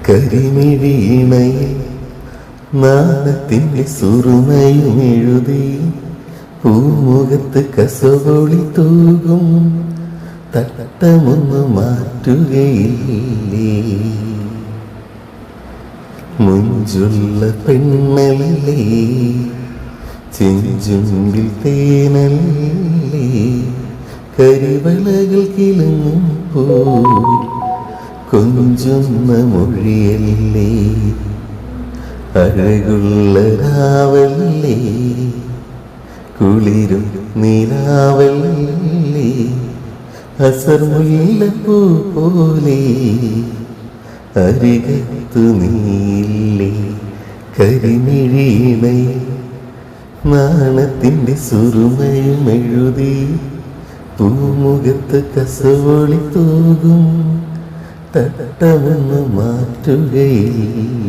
കരിമിഴിയിണയിൽ നാണത്തിൻ്റെ സുറുമയും എഴുതി പൂമുഖത്ത് കസവൊളി തൂകും തട്ടമൊന്നു മാറ്റുകയില്ലേ. മുഞ്ചുള്ള പെണ്ണല്ലേ, ചെഞ്ചുണ്ടിൽ തേനല്ലേ, കരിവളകൾ കിളുങ്ങും പോ കൊഞ്ചുന്ന മൊഴിയല്ലേ, അഴകുള്ള രാവല്ലേ, കുളിരും നിലാവല്ലേ, അസർമുല്ലപ്പൂ പോലെ അരികത്തു നീല്ലേ. കരിമിഴിയിണയിൽ നാണത്തിൻ്റെ സുറുമയും എഴുതി പൂമുഖത്ത് കസവൊളി തൂകും തട്ടമൊന്നു മാറ്റുകയില്ല.